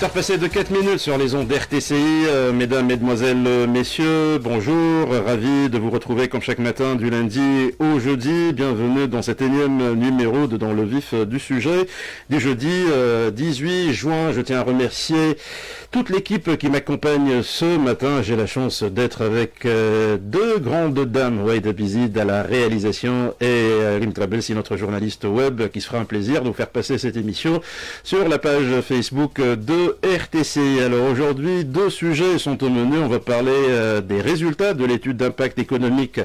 18h passées de 4 minutes sur les ondes d'RTCI. Mesdames, Mesdemoiselles, Messieurs, bonjour. Ravi de vous retrouver comme chaque matin du lundi au jeudi. Bienvenue dans cet énième numéro de Dans le vif du sujet du jeudi 18 juin. Je tiens à remercier toute l'équipe qui m'accompagne ce matin. J'ai la chance d'être avec deux grandes dames, Wade Bizid à la réalisation et Rim Trabelsi, notre journaliste web, qui se fera un plaisir de vous faire passer cette émission sur la page Facebook de RTCI. Alors aujourd'hui, deux sujets sont au menu. On va parler des résultats de l'étude d'impact économique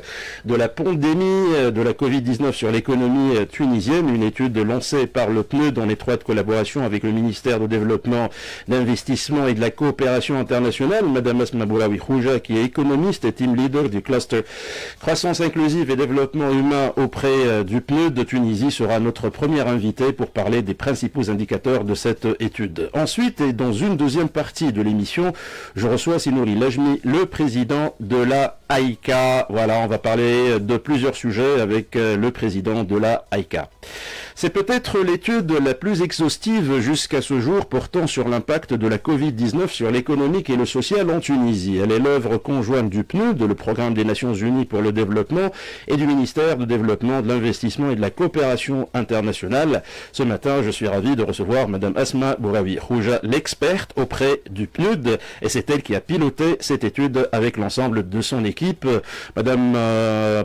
de la pandémie de la Covid-19 sur l'économie tunisienne, une étude lancée par le PNUD en étroite collaboration avec le ministère du Développement, d'Investissement et de la Coopération internationale. Madame Asma Bouraoui Khouja, qui est économiste et team leader du cluster Croissance inclusive et développement humain auprès du PNUD de Tunisie, sera notre première invitée pour parler des principaux indicateurs de cette étude. Ensuite, et dans une deuxième partie de l'émission, je reçois Sinouri Lajmi, le président de la AICA. Voilà, on va parler de plusieurs sujets avec le président de la AICA. C'est peut-être l'étude la plus exhaustive jusqu'à ce jour portant sur l'impact de la Covid-19 sur l'économique et le social en Tunisie. Elle est l'œuvre conjointe du PNUD, le Programme des Nations Unies pour le développement, et du ministère du Développement, de l'Investissement et de la Coopération internationale. Ce matin, je suis ravi de recevoir Madame Asma Bouraoui Khouja, l'experte auprès du PNUD, et c'est elle qui a piloté cette étude avec l'ensemble de son équipe. Madame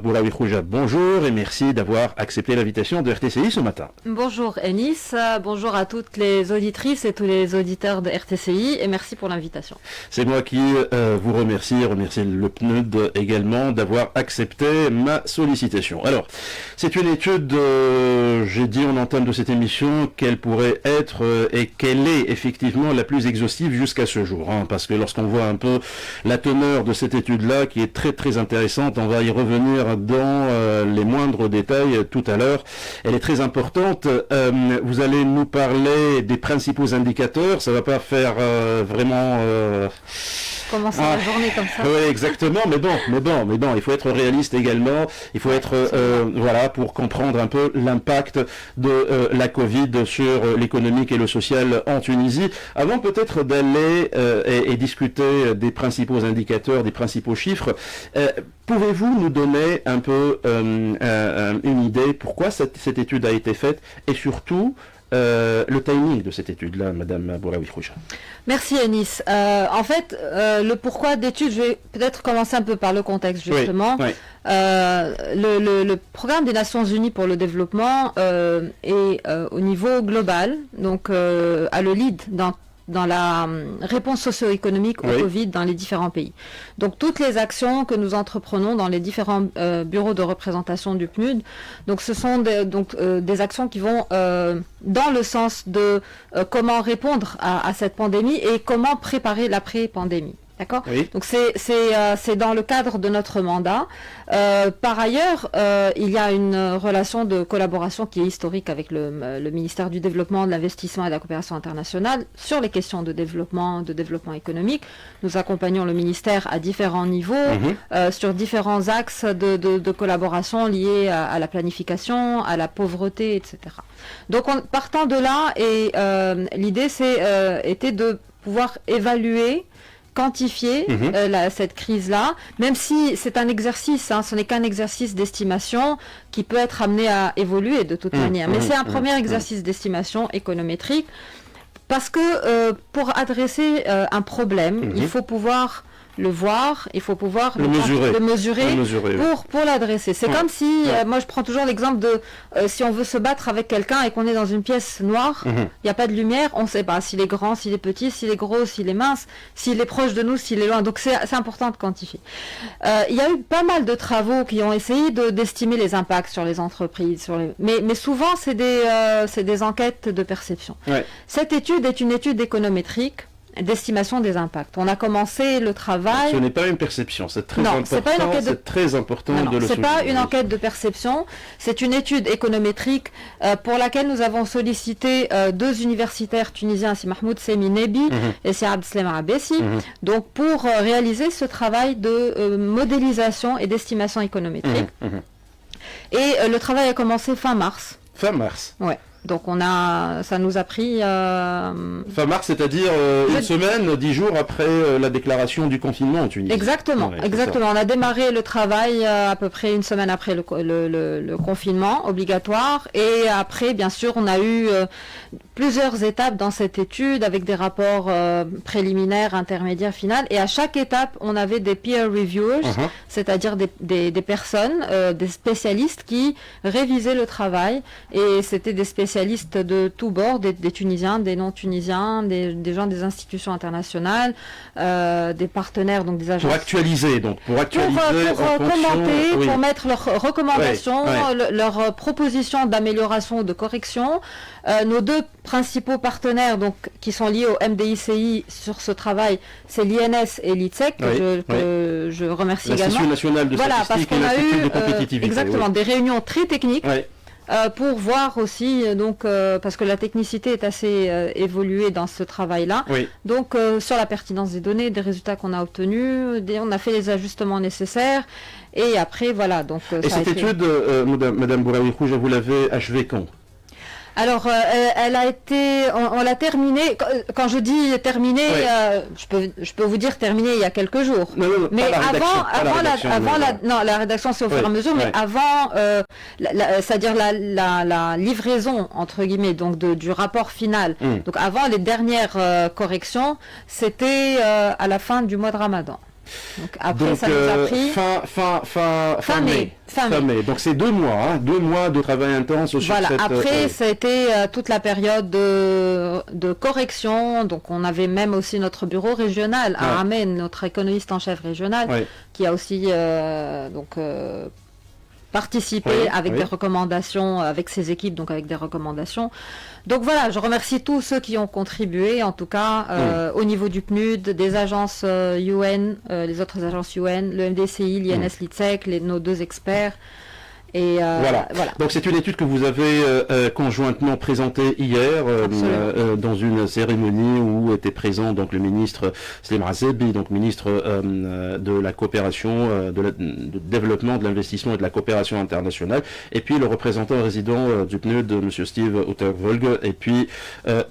Bouraoui Khouja, bonjour et merci d'avoir accepté l'invitation de RTCI ce matin. Bonjour Enis, bonjour à toutes les auditrices et tous les auditeurs de RTCI et merci pour l'invitation. C'est moi qui vous remercie le PNUD également d'avoir accepté ma sollicitation. Alors, c'est une étude, j'ai dit en entame de cette émission qu'elle pourrait être et qu'elle est effectivement la plus exhaustive jusqu'à ce jour, parce que lorsqu'on voit un peu la teneur de cette étude-là qui est très très intéressante, on va y revenir dans les moindres détails tout à l'heure. Elle est très importante. Vous allez nous parler des principaux indicateurs. Ça va pas faire vraiment commencer la journée comme ça. Oui, exactement. Mais bon, il faut être réaliste également. Il faut être voilà, pour comprendre un peu l'impact de la Covid sur l'économique et le social en Tunisie. Avant peut-être d'aller et discuter des principaux indicateurs, des principaux chiffres, pouvez-vous nous donner un peu une idée pourquoi cette étude a été faite et surtout le timing de cette étude-là, Madame Bouraoui Khouja? Merci Anis. En fait, le pourquoi d'étude, je vais peut-être commencer un peu par le contexte justement. Oui, oui. Le programme des Nations Unies pour le développement est au niveau global, donc a le lead dans la réponse socio-économique au Covid dans les différents pays. Donc toutes les actions que nous entreprenons dans les différents bureaux de représentation du PNUD, donc ce sont des actions qui vont dans le sens de comment répondre à cette pandémie et comment préparer l'après-pandémie. D'accord ? Oui. Donc c'est dans le cadre de notre mandat. Par ailleurs, il y a une relation de collaboration qui est historique avec le ministère du Développement, de l'Investissement et de la Coopération internationale sur les questions de développement économique. Nous accompagnons le ministère à différents niveaux, sur différents axes de collaboration liés à la planification, à la pauvreté, etc. Donc partant de là, et l'idée était de pouvoir évaluer, quantifier cette crise-là, même si c'est un exercice, ce n'est qu'un exercice d'estimation qui peut être amené à évoluer de toute manière. Mais c'est un premier exercice d'estimation économétrique parce que pour adresser un problème, il faut pouvoir le voir, il faut pouvoir le mesurer pour l'adresser. C'est comme si, moi je prends toujours l'exemple de si on veut se battre avec quelqu'un et qu'on est dans une pièce noire, il n'y a pas de lumière, on ne sait pas s'il est grand, s'il est petit, s'il est gros, s'il est mince, s'il est proche de nous, s'il est loin. Donc c'est important de quantifier. Il y a eu pas mal de travaux qui ont essayé d'estimer les impacts sur les entreprises, mais souvent c'est des enquêtes de perception. Ouais. Cette étude est une étude économétrique d'estimation des impacts. On a commencé le travail... Ce n'est pas une perception, c'est très important. C'est pas une enquête c'est très important de le souligner. C'est pas une enquête de perception, c'est une étude économétrique pour laquelle nous avons sollicité deux universitaires tunisiens, c'est Mahmoud Semi Nebi et c'est Abdeslam Abessi, donc pour réaliser ce travail de modélisation et d'estimation économétrique. Et le travail a commencé fin mars. Fin mars. Ouais. Donc ça nous a pris... Fin mars, c'est-à-dire une semaine, 10 jours après la déclaration du confinement en Tunisie. Exactement, exactement. On a démarré le travail à peu près une semaine après le confinement obligatoire. Et après, bien sûr, on a eu plusieurs étapes dans cette étude avec des rapports préliminaires, intermédiaires, finales. Et à chaque étape, on avait des peer reviewers, c'est-à-dire des personnes, des spécialistes qui révisaient le travail. Et c'était des spécialistes de tous bords, des Tunisiens, des non-Tunisiens, des gens des institutions internationales, des partenaires, donc des agences. Pour actualiser, pour commenter, pour mettre leurs recommandations, leurs propositions d'amélioration ou de correction. Nos deux principaux partenaires, donc, qui sont liés au MDICI sur ce travail, c'est l'INS et l'ITSEC, que je remercie également. L'Institut national de statistique et l'Institut de compétitivité. Exactement, des réunions très techniques. Pour voir aussi, parce que la technicité est assez évoluée dans ce travail-là, donc sur la pertinence des données, des résultats qu'on a obtenus, on a fait les ajustements nécessaires, et après, voilà. Donc, et cette étude, Madame Bouraoui-Rouge, vous l'avez achevée quand ? Alors, elle a été, on l'a terminée. Quand je dis terminée, je peux vous dire terminée il y a quelques jours. Non, mais la rédaction c'est au fur et à mesure, mais avant, c'est-à-dire la livraison entre guillemets, donc du rapport final. Donc avant les dernières corrections, c'était à la fin du mois de Ramadan. Donc après, ça nous a pris fin mai. Donc c'est 2 mois, 2 mois de travail intense sur voilà. Après, ça a été toute la période de correction. Donc on avait même aussi notre bureau régional à Amen, notre économiste en chef régional, qui a aussi participé avec des recommandations, avec ses équipes, donc avec des recommandations. Donc voilà, je remercie tous ceux qui ont contribué, en tout cas au niveau du PNUD, des agences UN, les autres agences UN, le MDCI, l'INS, l'ITSEC, nos 2 experts. Et voilà. Donc c'est une étude que vous avez conjointement présentée hier dans une cérémonie où était présent donc le ministre Slimane Azebi, donc ministre de la coopération, de développement, de l'investissement et de la coopération internationale, et puis le représentant résident du PNUD, Monsieur Steve Ottervolg, et puis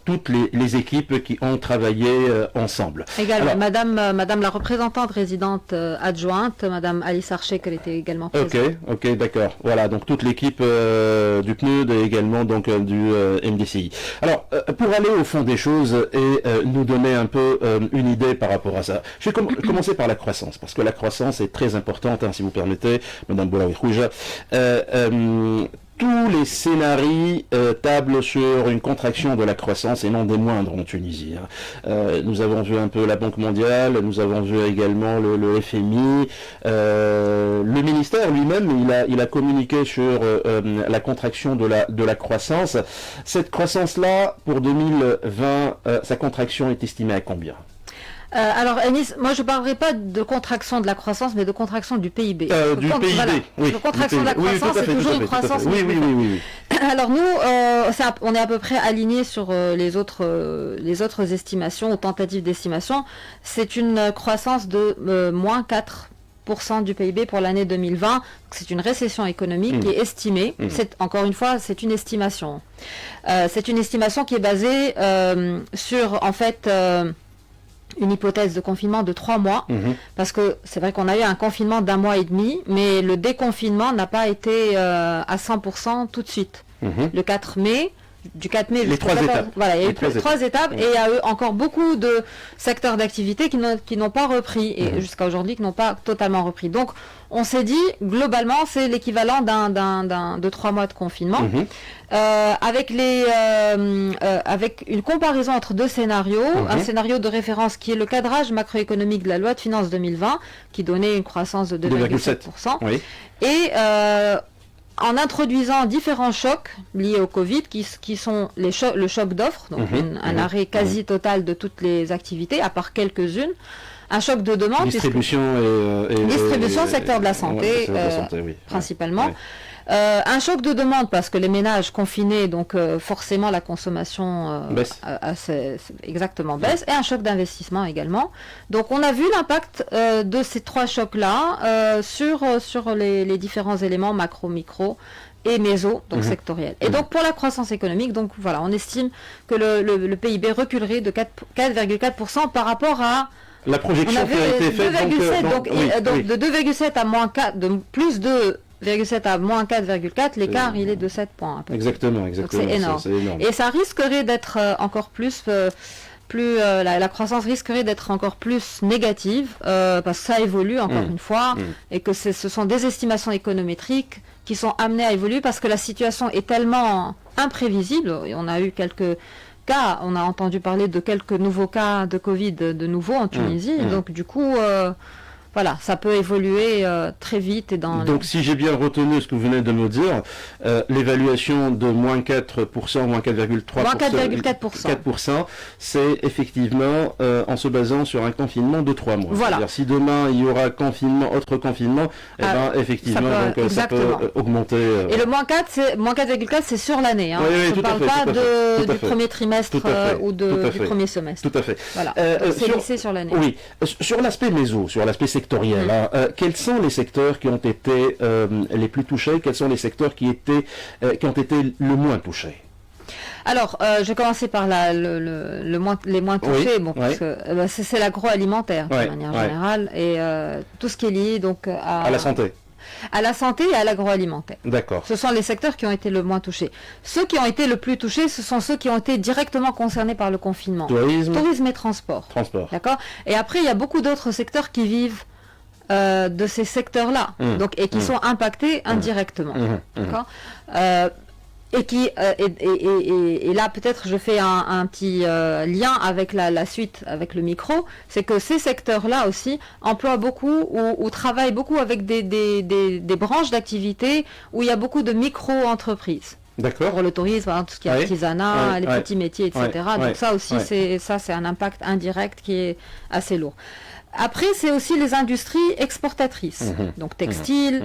toutes les équipes qui ont travaillé ensemble. Également, alors, Madame la représentante résidente adjointe, Madame Alice Archer, qui était également présente. Ok, d'accord. Voilà, donc toute l'équipe du PNUD et également donc du MDCI. Alors, pour aller au fond des choses et nous donner un peu une idée par rapport à ça, je vais commencer par la croissance, parce que la croissance est très importante, si vous permettez, Madame Bouraoui-Rouge. Tous les scénarios tablent sur une contraction de la croissance et non des moindres en Tunisie. Nous avons vu un peu la Banque mondiale, nous avons vu également le FMI. Le ministère lui-même, il a communiqué sur la contraction de la croissance. Cette croissance-là, pour 2020, sa contraction est estimée à combien ? Alors, Anis, moi je ne parlerai pas de contraction de la croissance, mais de contraction du PIB. Du PIB, voilà. Oui. La contraction de la croissance, c'est toujours une croissance. Oui. Alors nous, on est à peu près alignés sur les autres estimations, ou tentatives d'estimation. C'est une croissance de moins 4% du PIB pour l'année 2020. C'est une récession économique qui est estimée. Encore une fois, c'est une estimation. C'est une estimation qui est basée sur, en fait... une hypothèse de confinement de 3 mois, parce que c'est vrai qu'on a eu un confinement d'1 mois et demi, mais le déconfinement n'a pas été à 100% tout de suite. Le 4 mai, du 4 mai jusqu'au 14 étapes. Voilà, il y a eu 3 étapes et il y a eu encore beaucoup de secteurs d'activité qui n'ont pas repris et jusqu'à aujourd'hui qui n'ont pas totalement repris. Donc on s'est dit globalement c'est l'équivalent de 3 mois de confinement avec une comparaison entre 2 scénarios, un scénario de référence qui est le cadrage macroéconomique de la loi de finances 2020 qui donnait une croissance de 2,7% et en introduisant différents chocs liés au Covid, qui sont le choc d'offres, donc un arrêt quasi total de toutes les activités, à part quelques-unes, un choc de demande, distribution, secteur de la santé, principalement. Un choc de demande parce que les ménages confinés, donc forcément la consommation baisse, baisse, et un choc d'investissement également. Donc on a vu l'impact de ces 3 chocs-là sur les différents éléments macro-micro et méso, donc sectoriel. Et donc pour la croissance économique, donc voilà, on estime que le PIB reculerait de 4,4% par rapport à la projection qui a été faite. 2,7, de 2,7 à moins 4, de plus 2,7 à moins 4,4, l'écart il est de 7 points. Exactement. C'est énorme. Et ça risquerait d'être encore plus... la croissance risquerait d'être encore plus négative parce que ça évolue encore une fois et que ce sont des estimations économétriques qui sont amenées à évoluer parce que la situation est tellement imprévisible. Et on a eu quelques cas, on a entendu parler de quelques nouveaux cas de Covid de nouveau en Tunisie. Et donc du coup, voilà, ça peut évoluer très vite. Donc si j'ai bien retenu ce que vous venez de me dire, l'évaluation de moins 4%, moins 4,3%, moins 4,4%, c'est effectivement en se basant sur un confinement de 3 mois. Voilà. C'est-à-dire si demain il y aura autre confinement, effectivement ça peut augmenter. Et le moins 4,4 c'est sur l'année. Hein. Oui, je ne parle pas du premier trimestre ou du premier semestre. Tout à fait. Voilà. C'est lissé sur l'année. Oui. Sur l'aspect méso, sur l'aspect sectoriel, quels sont les secteurs qui ont été les plus touchés? Quels sont les secteurs qui ont été le moins touchés? Alors, je vais commencer par les moins touchés, parce que c'est l'agroalimentaire de manière générale et tout ce qui est lié donc à la santé. À la santé et à l'agroalimentaire. D'accord. Ce sont les secteurs qui ont été le moins touchés. Ceux qui ont été le plus touchés, ce sont ceux qui ont été directement concernés par le confinement. Tourisme et transport. D'accord. Et après, il y a beaucoup d'autres secteurs qui vivent de ces secteurs-là, et qui sont impactés indirectement. D'accord. Et là, peut-être, je fais un petit lien avec la suite, avec le micro, c'est que ces secteurs-là aussi emploient beaucoup ou travaillent beaucoup avec des branches d'activité où il y a beaucoup de micro-entreprises. D'accord. Pour le tourisme, tout ce qui est artisanat, les petits métiers, etc. Donc ça aussi, c'est un impact indirect qui est assez lourd. Après, c'est aussi les industries exportatrices, donc textile,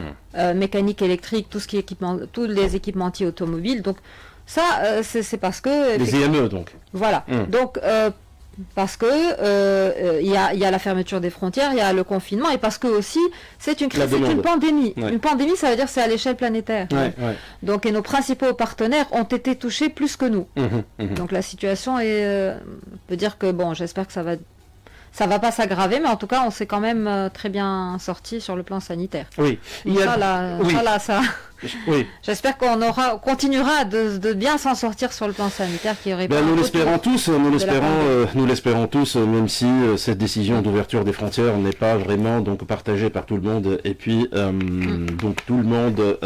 mécanique électrique, tout ce qui est tous les équipementiers automobiles. Donc ça, c'est parce que... Les IME, donc. Voilà. Donc, parce que il y a la fermeture des frontières, il y a le confinement, et parce que aussi, c'est une crise, c'est une pandémie. Une pandémie, ça veut dire que c'est à l'échelle planétaire. Donc, et nos principaux partenaires ont été touchés plus que nous. Donc, la situation est... on peut dire que, bon, j'espère que ça va pas s'aggraver, mais en tout cas, on s'est quand même très bien sorti sur le plan sanitaire. Oui. J'espère qu'on continuera de bien s'en sortir sur le plan sanitaire, qui aurait nous l'espérons tous, même si cette décision d'ouverture des frontières n'est pas vraiment donc partagée par tout le monde. Et puis donc tout le monde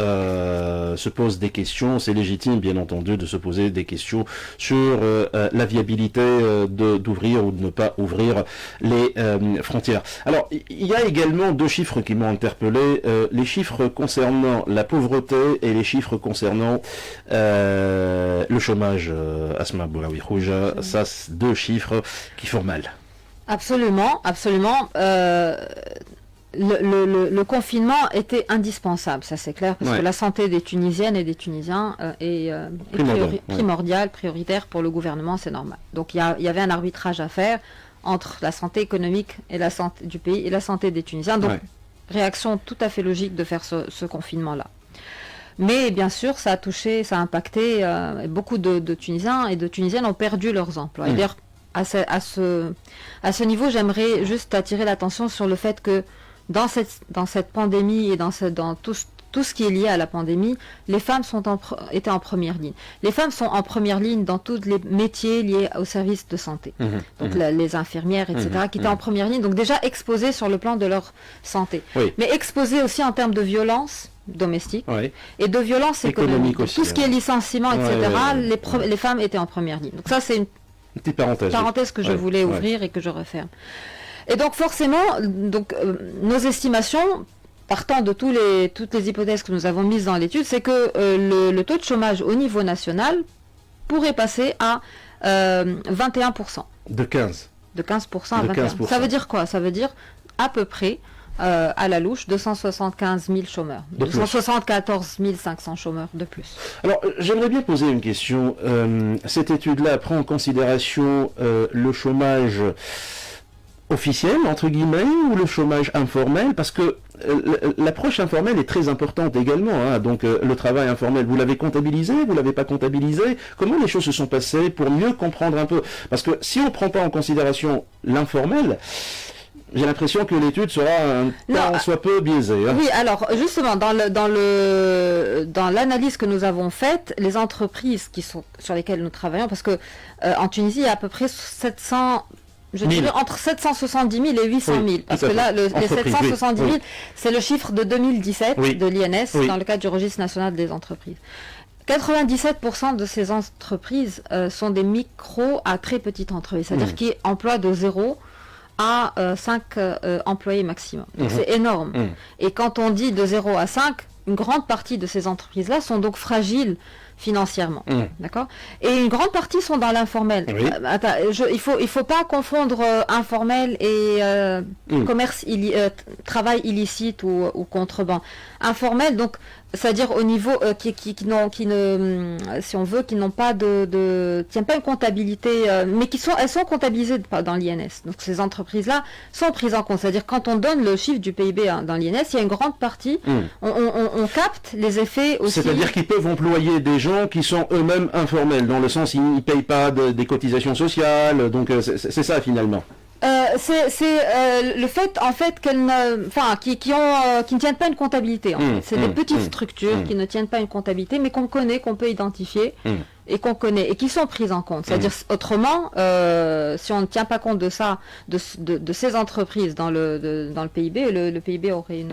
se pose des questions. C'est légitime, bien entendu, de se poser des questions sur la viabilité d'ouvrir ou de ne pas ouvrir les frontières. Alors, il y a également deux chiffres qui m'ont interpellé, les chiffres concernant la pauvreté et les chiffres concernant le chômage. Asma Boulaoui Khouja, ça, c'est deux chiffres qui font mal. Absolument. Le confinement était indispensable, ça c'est clair, parce que la santé des Tunisiennes et des Tunisiens est primordiale, prioritaire pour le gouvernement, c'est normal. Donc il y avait un arbitrage à faire entre la santé économique et la santé du pays et la santé des Tunisiens. Donc réaction tout à fait logique de faire ce confinement-là. Mais bien sûr, ça a impacté beaucoup de Tunisiens et de Tunisiennes ont perdu leurs emplois. Et d'ailleurs, à ce niveau, j'aimerais juste attirer l'attention sur le fait que dans cette pandémie et dans tout ce qui est lié à la pandémie, les femmes étaient en première ligne. Les femmes sont en première ligne dans tous les métiers liés aux services de santé. Donc les infirmières, etc., qui étaient en première ligne, donc déjà exposées sur le plan de leur santé. Mais exposées aussi en termes de violence domestique et de violence économique. Aussi, tout ce qui est licenciement, etc., les femmes étaient en première ligne. Donc ça, c'est une petite parenthèse que je voulais ouvrir et que je referme. Et donc forcément, nos estimations, partant de toutes les hypothèses que nous avons mises dans l'étude, c'est que le taux de chômage au niveau national pourrait passer à 21%. De 15%. De 15% à 21%. Ça veut dire quoi? Ça veut dire à peu près, à la louche, 275 000 chômeurs. 274 500 chômeurs de plus. Alors, j'aimerais bien poser une question. Cette étude-là prend en considération le chômage officiel, entre guillemets, ou le chômage informel? Parce que l'approche informelle est très importante également, hein. Donc le travail informel, vous l'avez comptabilisé, vous l'avez pas comptabilisé? Comment les choses se sont passées pour mieux comprendre un peu? Parce que si on ne prend pas en considération l'informel, j'ai l'impression que l'étude sera tant soit peu biaisée. Hein. Oui, alors justement, dans l'analyse que nous avons faite, les entreprises sur lesquelles nous travaillons, parce que en Tunisie, il y a à peu près 700... Je dirais entre 770 000 et 800 000, parce que là, les 770 000, c'est le chiffre de 2017 de l'INS, dans le cadre du registre national des entreprises. 97% de ces entreprises sont des micro à très petites entreprises, c'est-à-dire qui emploient de 0 à 5 employés maximum. Donc c'est énorme. Et quand on dit de 0 à 5, une grande partie de ces entreprises-là sont donc fragiles financièrement, d'accord. Et une grande partie sont dans l'informel. Il faut pas confondre informel et commerce travail illicite ou contrebande. Informel, donc c'est-à-dire au niveau qui n'ont pas tiennent pas une comptabilité, mais elles sont comptabilisées dans l'INS. Donc ces entreprises-là sont prises en compte. C'est-à-dire quand on donne le chiffre du PIB dans l'INS, il y a une grande partie, on capte les effets aussi. C'est-à-dire qu'ils peuvent employer des gens qui sont eux-mêmes informels, dans le sens ils ne payent pas des cotisations sociales, donc c'est ça finalement. C'est le fait en fait qui ne tiennent pas une comptabilité. C'est des petites structures qui ne tiennent pas une comptabilité, mais qu'on connaît, qu'on peut identifier et qu'on connaît et qui sont prises en compte. C'est-à-dire autrement, si on ne tient pas compte de ça, de ces entreprises dans le PIB, le PIB aurait une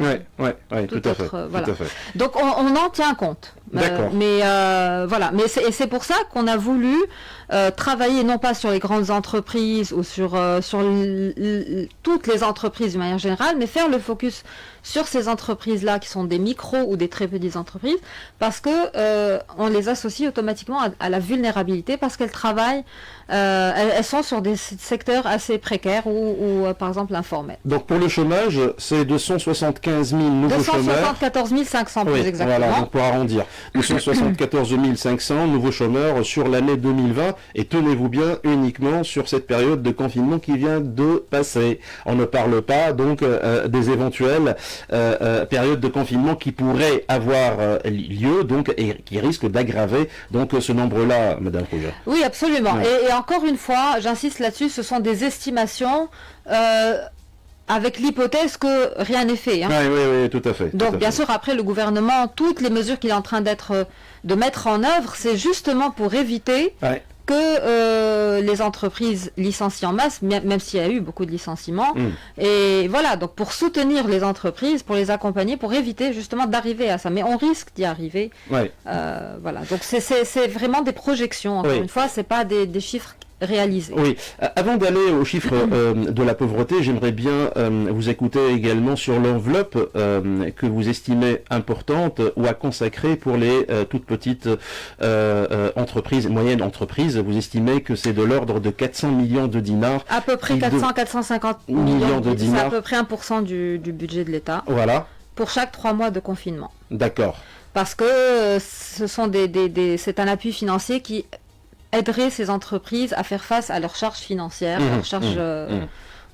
tout à fait. Voilà. Tout à fait. Donc on en tient compte. Mais voilà. Mais c'est pour ça qu'on a voulu travailler non pas sur les grandes entreprises ou sur toutes les entreprises de manière générale, mais faire le focus sur ces entreprises-là qui sont des micros ou des très petites entreprises, parce que on les associe automatiquement à la vulnérabilité, parce qu'elles travaillent, elles sont sur des secteurs assez précaires ou par exemple informels. Donc pour le chômage, c'est 275 000 nouveaux chômeurs. 274 500 plus exactement. Voilà, donc pour arrondir. 274 500 nouveaux chômeurs sur l'année 2020, et tenez-vous bien, uniquement sur cette période de confinement qui vient de passer. On ne parle pas donc des éventuelles périodes de confinement qui pourraient avoir lieu donc et qui risquent d'aggraver donc ce nombre-là, Madame Rouget. Oui, absolument. Et encore une fois, j'insiste là-dessus, ce sont des estimations avec l'hypothèse que rien n'est fait. Hein. Oui, tout à fait. Donc, bien sûr, après, le gouvernement, toutes les mesures qu'il est en train de mettre en œuvre, c'est justement pour éviter que les entreprises licencient en masse, même s'il y a eu beaucoup de licenciements. Et voilà, donc pour soutenir les entreprises, pour les accompagner, pour éviter justement d'arriver à ça. Mais on risque d'y arriver. Voilà, donc c'est vraiment des projections, encore une fois, c'est pas des chiffres réalisés. Oui. Avant d'aller aux chiffres de la pauvreté, j'aimerais bien vous écouter également sur l'enveloppe que vous estimez importante ou à consacrer pour les toutes petites entreprises, moyennes entreprises. Vous estimez que c'est de l'ordre de 400 millions de dinars. À peu près 450 millions de dinars. C'est à peu près 1% du budget de l'État. Voilà. Pour chaque 3 mois de confinement. D'accord. Parce que ce sont c'est un appui financier qui aiderait ces entreprises à faire face à leurs charges financières, leurs charges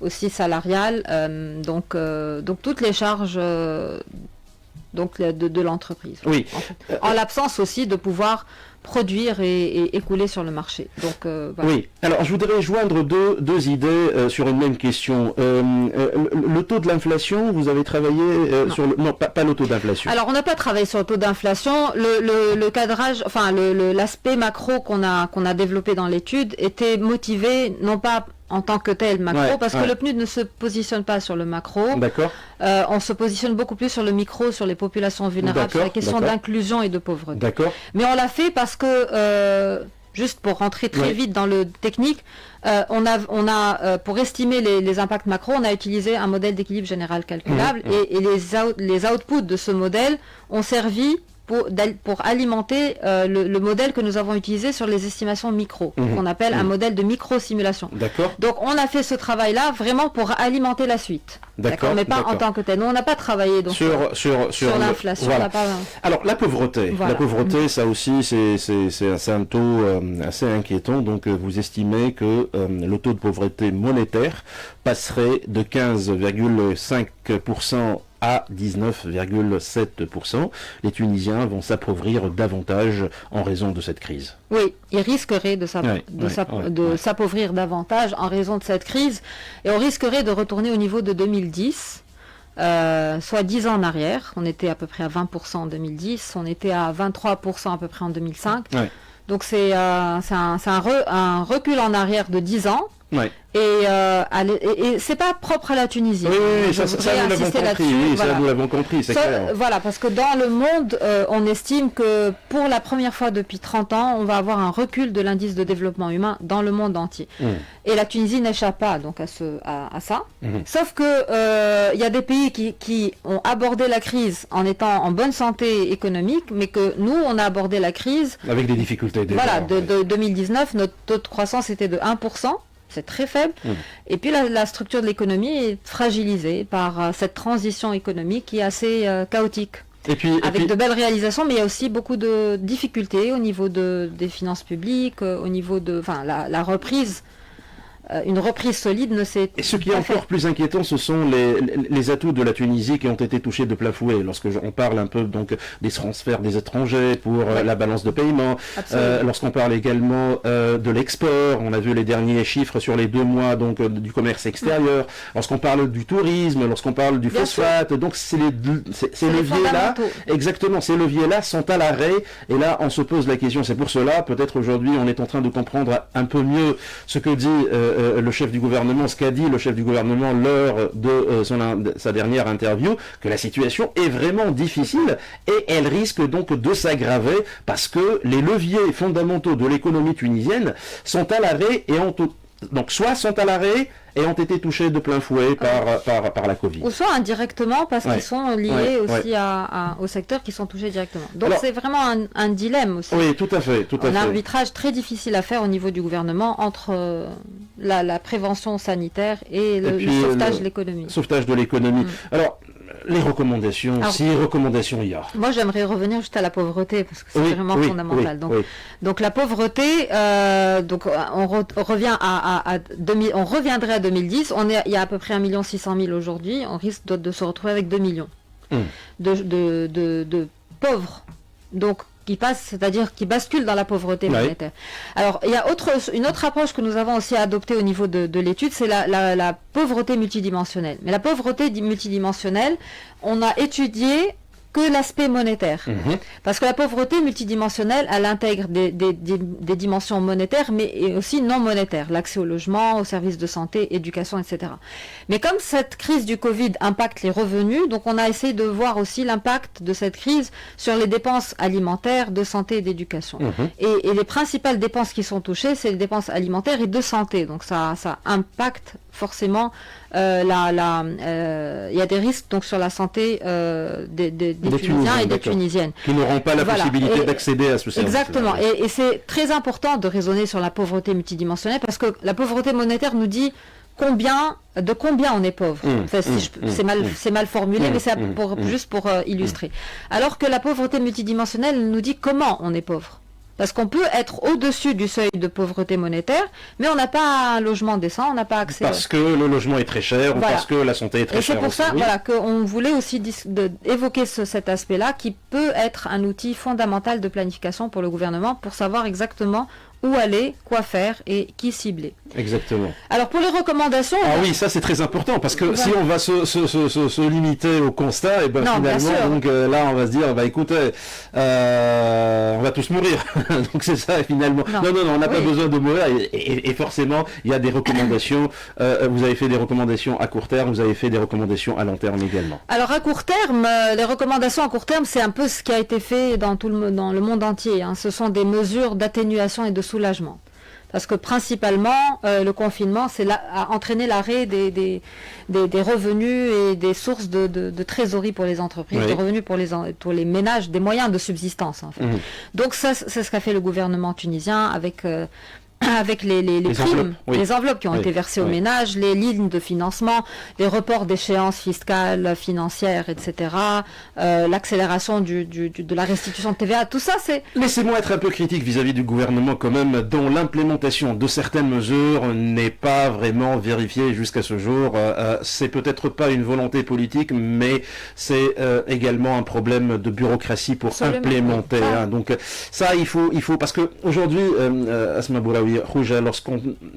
aussi salariales, donc toutes les charges de l'entreprise. Oui. En l'absence aussi de pouvoir produire et écouler sur le marché. Donc, voilà. Oui, alors je voudrais joindre deux idées sur une même question. Le taux de l'inflation, vous avez travaillé sur le... Non, pas le taux d'inflation. Alors on n'a pas travaillé sur le taux d'inflation. Le cadrage, enfin l'aspect macro qu'on a développé dans l'étude était motivé non pas en tant que tel macro, parce que le PNUD ne se positionne pas sur le macro. D'accord. On se positionne beaucoup plus sur le micro, sur les populations vulnérables, sur la question d'inclusion et de pauvreté. D'accord. Mais on l'a fait parce que, juste pour rentrer très vite dans le technique, on a pour estimer les impacts macro, on a utilisé un modèle d'équilibre général calculable et les outputs de ce modèle ont servi pour alimenter le modèle que nous avons utilisé sur les estimations micro, qu'on appelle un modèle de micro-simulation. D'accord. Donc on a fait ce travail-là vraiment pour alimenter la suite. D'accord. Mais pas en tant que tel. Nous, on n'a pas travaillé donc, sur l'inflation. Voilà. Alors la pauvreté, ça aussi c'est un taux assez inquiétant. Donc vous estimez que le taux de pauvreté monétaire passerait de 15,5% à 19,7%. Les Tunisiens vont s'appauvrir davantage en raison de cette crise. Oui, ils risqueraient de s'appauvrir davantage en raison de cette crise, et on risquerait de retourner au niveau de 2010, soit 10 ans en arrière. On était à peu près à 20% en 2010, on était à 23% à peu près en 2005. Ouais. Donc c'est un recul en arrière de 10 ans. Ouais. Et c'est pas propre à la Tunisie. Oui, ça nous l'avons compris. Oui, ça nous l'avons compris, c'est clair. Voilà, parce que dans le monde, on estime que pour la première fois depuis 30 ans, on va avoir un recul de l'indice de développement humain dans le monde entier. Et la Tunisie n'échappe pas donc à ça. Sauf que il y a des pays qui ont abordé la crise en étant en bonne santé économique, mais que nous, on a abordé la crise avec des difficultés. Voilà, de 2019, notre taux de croissance était de 1%. C'est très faible. Et puis la structure de l'économie est fragilisée par cette transition économique qui est assez chaotique. Avec de belles réalisations, mais il y a aussi beaucoup de difficultés au niveau des finances publiques, au niveau de la reprise. Une reprise solide ne s'est Et ce qui est encore plus inquiétant, ce sont les atouts de la Tunisie qui ont été touchés de plein fouet. On parle un peu donc des transferts des étrangers pour la balance de paiement, lorsqu'on parle également de l'export, on a vu les derniers chiffres sur les 2 mois donc du commerce extérieur, lorsqu'on parle du tourisme, lorsqu'on parle du phosphate, donc ces leviers-là, exactement, ces leviers-là sont à l'arrêt, et là on se pose la question, c'est pour cela, peut-être aujourd'hui on est en train de comprendre un peu mieux ce que dit le chef du gouvernement, ce qu'a dit le chef du gouvernement lors de sa dernière interview, que la situation est vraiment difficile et elle risque donc de s'aggraver parce que les leviers fondamentaux de l'économie tunisienne sont à l'arrêt et sont à l'arrêt et ont été touchés de plein fouet par la Covid. Ou soit indirectement parce qu'ils sont liés aussi aux secteurs qui sont touchés directement. Donc c'est vraiment un dilemme aussi. Oui, tout à fait. Un arbitrage très difficile à faire au niveau du gouvernement entre la prévention sanitaire et le sauvetage de l'économie. Sauvetage de l'économie. Alors, les recommandations, si recommandations il y a. Moi, j'aimerais revenir juste à la pauvreté, parce que c'est vraiment fondamental. Donc la pauvreté, on reviendrait à 2010, il y a à peu près 1 600 000 aujourd'hui, on risque de se retrouver avec 2 millions de pauvres. Donc, c'est-à-dire qui basculent dans la pauvreté monétaire. Alors, il y a une autre approche que nous avons aussi adoptée au niveau de l'étude, c'est la pauvreté multidimensionnelle. Mais la pauvreté multidimensionnelle, on a étudié que l'aspect monétaire. Parce que la pauvreté multidimensionnelle, elle intègre des dimensions monétaires, mais aussi non monétaires. L'accès au logement, aux services de santé, éducation, etc. Mais comme cette crise du Covid impacte les revenus, donc on a essayé de voir aussi l'impact de cette crise sur les dépenses alimentaires, de santé et d'éducation. Et les principales dépenses qui sont touchées, c'est les dépenses alimentaires et de santé. Donc ça impacte forcément, il y a des risques donc sur la santé des Tunisiens et des Tunisiennes. Qui n'auront pas la possibilité d'accéder à ce service. Exactement. Et c'est très important de raisonner sur la pauvreté multidimensionnelle parce que la pauvreté monétaire nous dit de combien on est pauvre. C'est mal formulé, mais c'est juste pour illustrer. Alors que la pauvreté multidimensionnelle nous dit comment on est pauvre. Parce qu'on peut être au-dessus du seuil de pauvreté monétaire, mais on n'a pas un logement décent, on n'a pas accès... Parce que le logement est très cher, ou parce que la santé est très chère. Et c'est pour ça qu'on voulait aussi évoquer cet aspect-là, qui peut être un outil fondamental de planification pour le gouvernement, pour savoir exactement où aller, quoi faire et qui cibler. Exactement. Alors pour les recommandations... oui, ça c'est très important, parce que si on va se limiter au constat, et finalement, donc, là on va se dire, écoutez, on va tous mourir. Donc c'est ça finalement. Non, on n'a pas besoin de mourir, et forcément, il y a des recommandations. Vous avez fait des recommandations à court terme, vous avez fait des recommandations à long terme également. Alors à court terme, les recommandations à court terme, c'est un peu ce qui a été fait dans le monde entier. Ce sont des mesures d'atténuation et de soulagement. parce que principalement le confinement a entraîné l'arrêt des revenus et des sources de trésorerie pour les entreprises, des revenus pour les ménages, des moyens de subsistance en fait. Donc ça, c'est ce qu'a fait le gouvernement tunisien avec les primes, les enveloppes qui ont été versées aux ménages, les lignes de financement, les reports d'échéances fiscales, financières, etc., l'accélération de la restitution de TVA, tout ça c'est... Laissez-moi être un peu critique vis-à-vis du gouvernement quand même, dont l'implémentation de certaines mesures n'est pas vraiment vérifiée jusqu'à ce jour. C'est peut-être pas une volonté politique, mais c'est également un problème de bureaucratie pour implémenter. Donc ça, il faut parce que aujourd'hui, Asma Bouraoui, Khouja,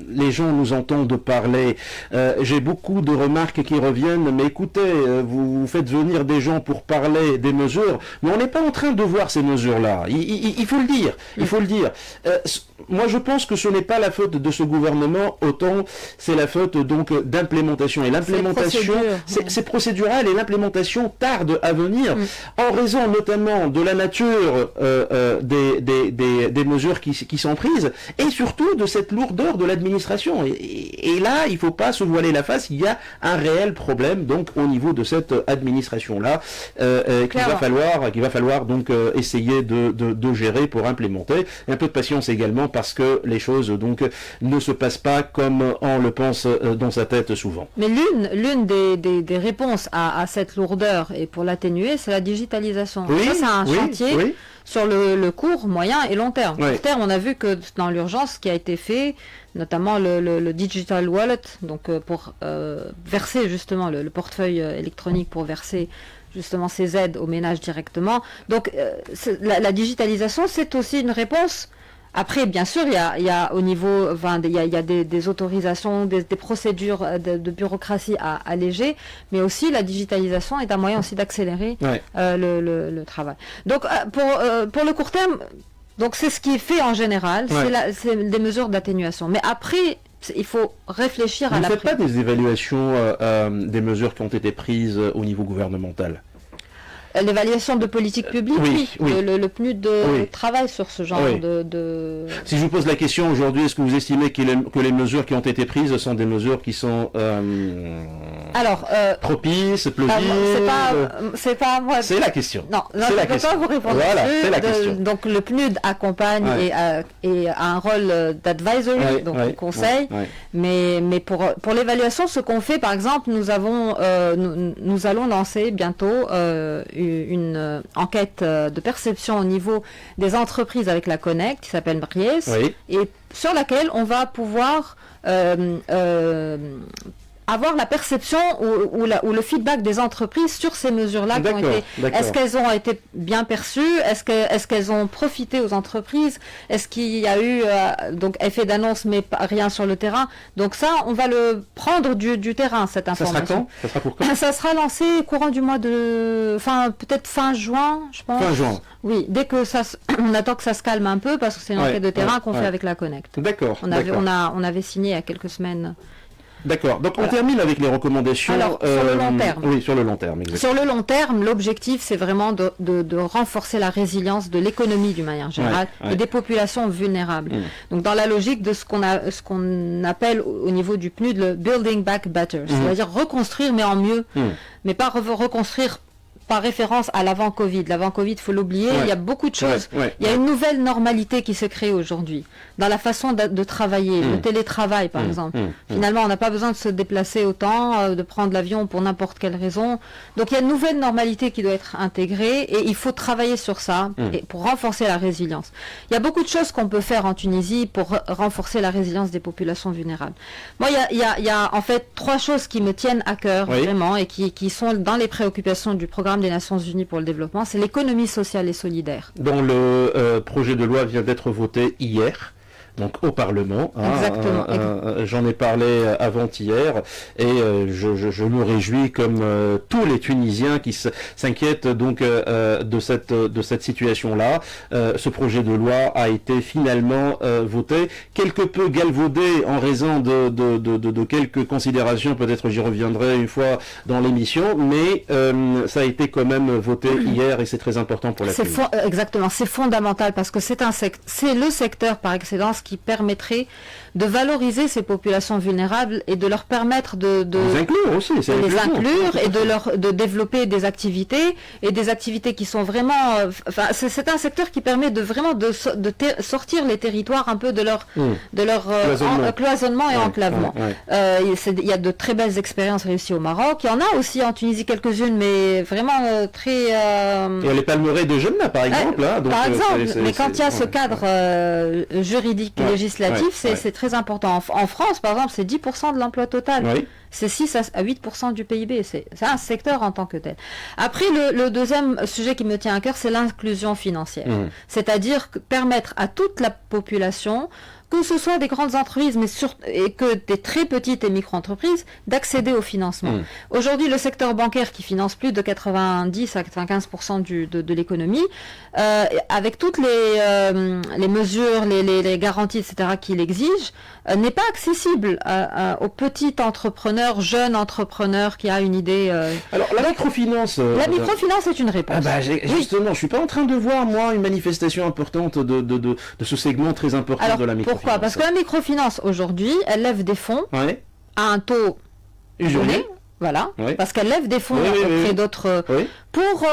les gens nous entendent parler, j'ai beaucoup de remarques qui reviennent, mais écoutez, vous faites venir des gens pour parler des mesures, mais on n'est pas en train de voir ces mesures-là. Il faut le dire. Moi, je pense que ce n'est pas la faute de ce gouvernement, autant c'est la faute donc d'implémentation. Et l'implémentation, c'est procédural et l'implémentation tarde à venir en raison notamment de la nature des mesures qui sont prises et surtout de cette lourdeur de l'administration. Et là, il ne faut pas se voiler la face, il y a un réel problème donc au niveau de cette administration-là qu'il va falloir donc essayer de gérer pour implémenter. Et un peu de patience également parce que les choses donc ne se passent pas comme on le pense dans sa tête souvent. Mais l'une des réponses à cette lourdeur et pour l'atténuer, c'est la digitalisation. Ça, c'est un chantier sur le court, moyen et long terme. Court terme, on a vu que dans l'urgence, ce qui a été fait, notamment le digital wallet, donc pour verser justement le portefeuille électronique pour verser justement ces aides aux ménages directement. Donc la digitalisation, c'est aussi une réponse. Après, bien sûr, il y a au niveau, il y a des autorisations, des procédures de bureaucratie à alléger, mais aussi la digitalisation est un moyen aussi d'accélérer le travail. Donc, pour le court terme, donc c'est ce qui est fait en général, c'est des mesures d'atténuation. Mais après, il faut réfléchir à l'après. Vous ne faites pas des évaluations des mesures qui ont été prises au niveau gouvernemental? L'évaluation de politique publique, le PNUD travaille sur ce genre de... Si je vous pose la question aujourd'hui, est-ce que vous estimez que les mesures qui ont été prises sont des mesures qui sont propices, plausibles? C'est pas moi. C'est la question. Non, je ne peux pas vous répondre. Voilà, c'est la question. Donc le PNUD accompagne et a un rôle d'advisory, donc de conseil. Mais pour l'évaluation, ce qu'on fait, par exemple, nous allons lancer bientôt une enquête de perception au niveau des entreprises avec la Connect, qui s'appelle Bries, et sur laquelle on va pouvoir avoir la perception ou le feedback des entreprises sur ces mesures-là qui ont été. Est-ce qu'elles ont été bien perçues? Est-ce qu'elles ont profité aux entreprises? Est-ce qu'il y a eu donc effet d'annonce mais rien sur le terrain? Donc ça, on va le prendre du terrain, cette information. Ça sera quand? Ça sera pour quand? Ça sera lancé courant du mois peut-être fin juin, je pense. Fin juin. Oui, dès que on attend que ça se calme un peu parce que c'est une enquête de terrain qu'on fait avec la Connect. D'accord. On avait signé il y a quelques semaines. D'accord. Donc on termine avec les recommandations. Alors, sur le long terme. Oui, sur le long terme, exactement. Sur le long terme, l'objectif, c'est vraiment de renforcer la résilience de l'économie d'une manière générale et des populations vulnérables. Donc dans la logique de ce qu'on appelle au niveau du PNUD le Building Back Better, c'est-à-dire reconstruire mais en mieux, mais pas reconstruire par référence à l'avant-Covid. L'avant-Covid, il faut l'oublier, il y a beaucoup de choses. Il y a une nouvelle normalité qui se crée aujourd'hui, dans la façon de travailler, le télétravail par exemple. Finalement, on n'a pas besoin de se déplacer autant, de prendre l'avion pour n'importe quelle raison. Donc il y a une nouvelle normalité qui doit être intégrée et il faut travailler sur ça et pour renforcer la résilience. Il y a beaucoup de choses qu'on peut faire en Tunisie pour renforcer la résilience des populations vulnérables. Moi, il y a en fait 3 choses qui me tiennent à cœur vraiment et qui sont dans les préoccupations du programme des Nations Unies pour le développement, c'est l'économie sociale et solidaire. Dont le projet de loi vient d'être voté hier. Donc au Parlement. Exactement. J'en ai parlé avant-hier et je me réjouis comme tous les Tunisiens qui s'inquiètent donc de cette situation-là. Ce projet de loi a été finalement voté, quelque peu galvaudé en raison de quelques considérations, peut-être j'y reviendrai une fois dans l'émission, mais ça a été quand même voté hier et c'est très important pour la Tunisie. Exactement, c'est fondamental parce que c'est le secteur par excellence qui permettrait de valoriser ces populations vulnérables et de leur permettre de les inclure aussi, les inclure et de développer des activités qui sont vraiment, c'est un secteur qui permet de vraiment sortir les territoires un peu de leur cloisonnement et enclavement. Il y a de très belles expériences réussies au Maroc. Il y en a aussi en Tunisie quelques-unes, mais vraiment très. Il y a les palmeraies de Jemna, par exemple. Par exemple, mais quand il y a ce cadre juridique et législatif, c'est très important. En France, par exemple, c'est 10% de l'emploi total. C'est 6 à 8% du PIB. C'est un secteur en tant que tel. Après, le deuxième sujet qui me tient à cœur, c'est l'inclusion financière. C'est-à-dire permettre à toute la population, que ce soit des grandes entreprises, et que des très petites et micro-entreprises, d'accéder au financement. Aujourd'hui, le secteur bancaire qui finance plus de 90 à 95% de l'économie, avec toutes les mesures, les garanties, etc., qu'il exige, n'est pas accessible aux petits entrepreneurs, jeunes entrepreneurs qui a une idée. Alors, la microfinance... La microfinance est une réponse. Justement, je suis pas en train de voir, moi, une manifestation importante de ce segment très important de la microfinance. Pourquoi ? Parce que la microfinance, aujourd'hui, elle lève des fonds à un taux usurier. Voilà, parce qu'elle lève des fonds auprès d'autres pour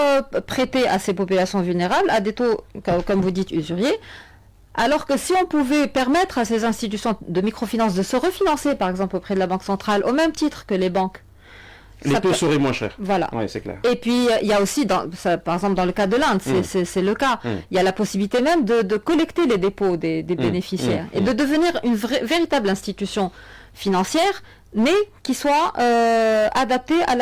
prêter à ces populations vulnérables à des taux, comme vous dites, usuriers. Alors que si on pouvait permettre à ces institutions de microfinance de se refinancer, par exemple, auprès de la Banque centrale, au même titre que les banques, les taux seraient moins chers. Voilà. Oui, c'est clair. Et puis, il y a aussi, par exemple, dans le cas de l'Inde, c'est le cas. Il y a la possibilité même de collecter les dépôts des bénéficiaires et de devenir une véritable institution financière, mais qui soit adaptée à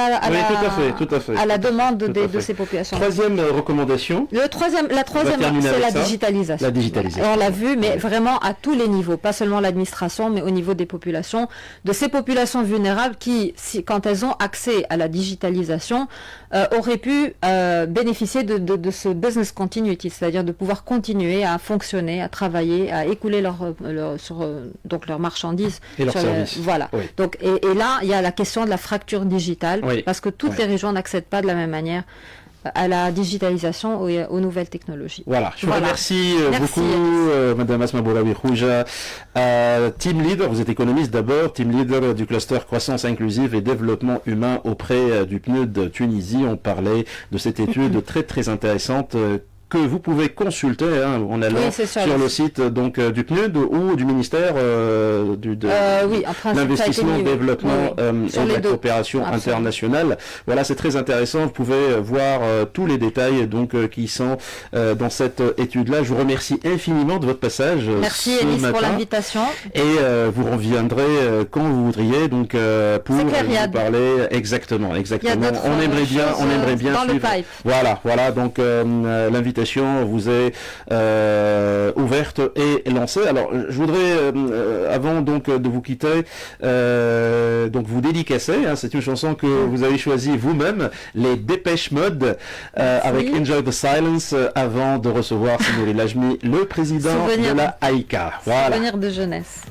la demande de ces populations. Troisième recommandation. La troisième, c'est la digitalisation. La digitalisation. On l'a vu, mais vraiment à tous les niveaux, pas seulement l'administration, mais au niveau des populations, de ces populations vulnérables qui, quand elles ont accès à la digitalisation, auraient pu bénéficier de ce business continuity, c'est-à-dire de pouvoir continuer à fonctionner, à travailler, à écouler leurs marchandises. Et leurs services. Voilà. Oui. Donc, et là, il y a la question de la fracture digitale, parce que toutes les régions n'accèdent pas de la même manière à la digitalisation et aux nouvelles technologies. Voilà, je vous remercie beaucoup, Madame Asma Bouraoui-Khouja, team leader, vous êtes économiste d'abord, team leader du cluster croissance inclusive et développement humain auprès du PNUD Tunisie. On parlait de cette étude très très intéressante que vous pouvez consulter en allant sur le site donc du PNUD ou du ministère de l'investissement, développement et de la coopération internationale. Voilà, c'est très intéressant. Vous pouvez voir tous les détails donc qui sont dans cette étude-là. Je vous remercie infiniment de votre passage. Merci Élise pour l'invitation. Et vous reviendrez quand vous voudriez donc pour vous parler exactement. On aimerait bien dans suivre. Voilà. Donc l'invitation vous est ouverte et lancée. Alors, je voudrais, avant donc de vous quitter, donc vous dédicacer. C'est une chanson que vous avez choisie vous-même, les Dépêche Mode, avec Enjoy the Silence, avant de recevoir Sinouri Lajmi, le président de la AICA. Voilà. Souvenir de jeunesse.